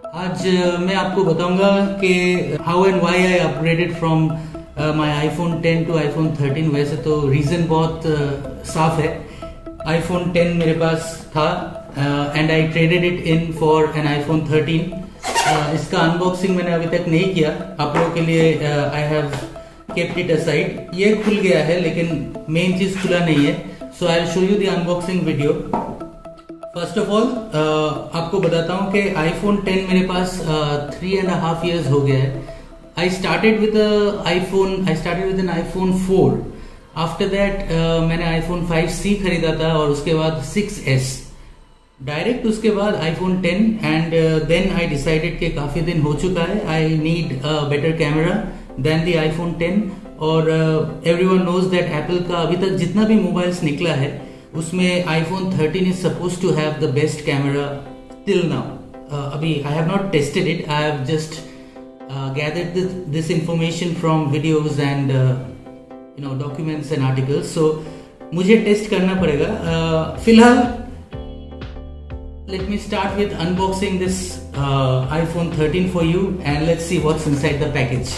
आज मैं आपको बताऊंगा कि how and why I upgraded from my iPhone 10 to iPhone 13। वैसे तो रीजन बहुत साफ है। आईफोन 10 मेरे पास था and I traded it in for an iPhone 13। इसका अनबॉक्सिंग मैंने अभी तक नहीं किया, आप लोगों के लिए I have kept it aside. ये खुल गया है लेकिन मेन चीज खुला नहीं है, so I will show you the unboxing video. First of all आपको बताता हूँ कि आईफोन 10 मेरे पास 3.5 years हो गया है। I started with an iPhone 4। After that मैंने आईफोन 5C खरीदा था और उसके बाद 6S, डायरेक्ट उसके बाद iPhone 10 and then I decided कि काफी दिन हो चुका है, I need a better camera than the iPhone 10। और एवरीवन नोज दैट एप्पल का अभी तक जितना भी मोबाइल्स निकला है उसमें iPhone 13 is suppose to have the best camera till now. अभी I have not tested it, I have just gathered this information from videos and documents and articles, so मुझे टेस्ट करना पड़ेगा। फिलहाल let me start with unboxing this iPhone 13 for you and let's see what's inside the package.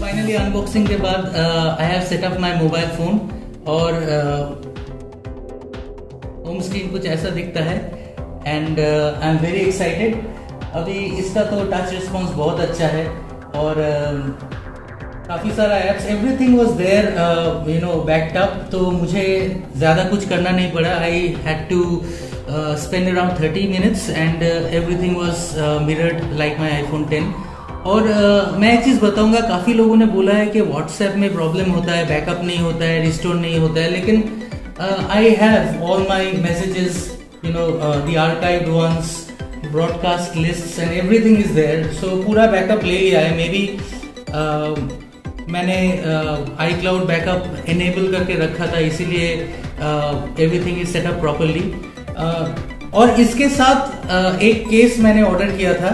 Finally unboxing के बाद I have set up my mobile phone और home screen कुछ ऐसा दिखता है and I am very excited. अभी इसका तो टच रिस्पॉन्स बहुत अच्छा है और काफ़ी सारा apps, everything was there backed up, तो मुझे ज़्यादा कुछ करना नहीं पड़ा। I had to spend around 30 minutes and everything was mirrored like my iPhone 10। और मैं एक चीज़ बताऊंगा, काफ़ी लोगों ने बोला है कि व्हाट्सएप में प्रॉब्लम होता है, बैकअप नहीं होता है, रिस्टोर नहीं होता है, लेकिन I have all my messages, the archived ones, broadcast lists and everything is there. So पूरा बैकअप ले लिया है। मे बी मैंने iCloud बैकअप इनेबल करके रखा था, इसीलिए everything is set up properly. और इसके साथ एक केस मैंने ऑर्डर किया था।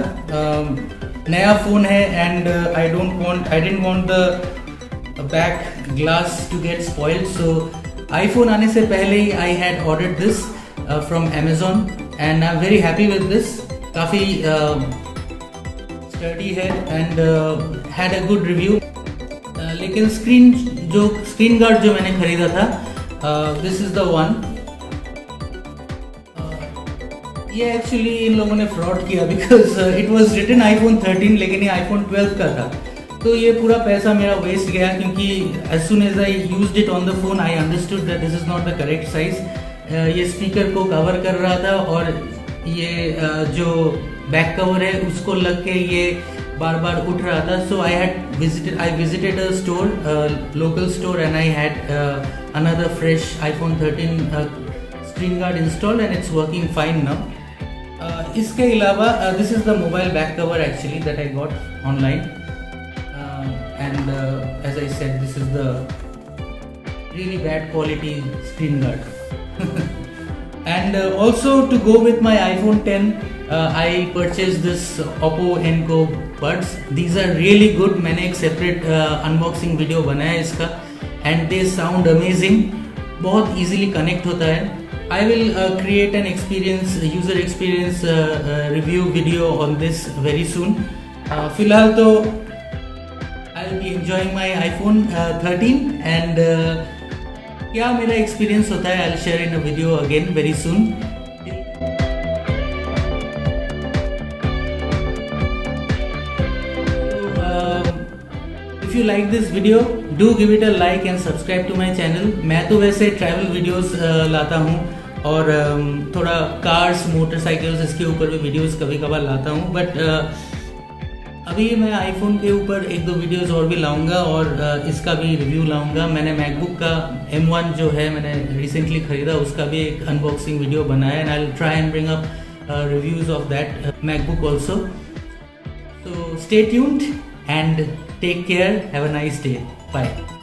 नया फोन है and I didn't want the back glass to get spoiled, so iPhone आने से पहले ही I had ordered this from Amazon and I am very happy with this. काफी स्टडी है and had a good review. लेकिन screen guard जो मैंने खरीदा था दिस इज द वन। ये एक्चुअली इन लोगों ने फ्रॉड किया because it was written iPhone 13 लेकिन ये iPhone 12 का था, तो ये पूरा पैसा मेरा वेस्ट गया क्योंकि as soon as I used it on the phone I understood that this is not the correct size। ये स्पीकर को कवर कर रहा था और ये जो बैक कवर है उसको लग के ये बार बार उठ रहा था। सो I visited a store, local store, and I had another fresh iPhone 13 screen guard installed and it's working fine now। इसके अलावा this is the mobile back cover actually that I got online, and as I said, this is the really bad quality screen guard। And also to go with my iPhone 10, I purchased this Oppo Enco buds। These are really good। मैंने एक separate unboxing video बनाया इसका and they sound amazing। बहुत easily connect होता है। I will create an user experience review video on this very soon। फिलहाल तो I'll be enjoying my iPhone 13 and क्या मेरा एक्सपीरियंस होता है I'll share in a video again very soon। If you like this video, do give it a like and subscribe to my channel। मैं तो वैसे travel videos लाता हूँ और थोड़ा कार्स मोटरसाइकिल्स इसके ऊपर भी वीडियोस कभी कभार लाता हूँ, बट अभी मैं आईफोन के ऊपर एक दो वीडियोस और भी लाऊंगा और इसका भी रिव्यू लाऊंगा। मैंने मैकबुक का M1 जो है मैंने रिसेंटली खरीदा, उसका भी एक अनबॉक्सिंग वीडियो बनाया and I will try and bring up reviews of that MacBook also. So stay tuned and take care. Have a nice day. Bye.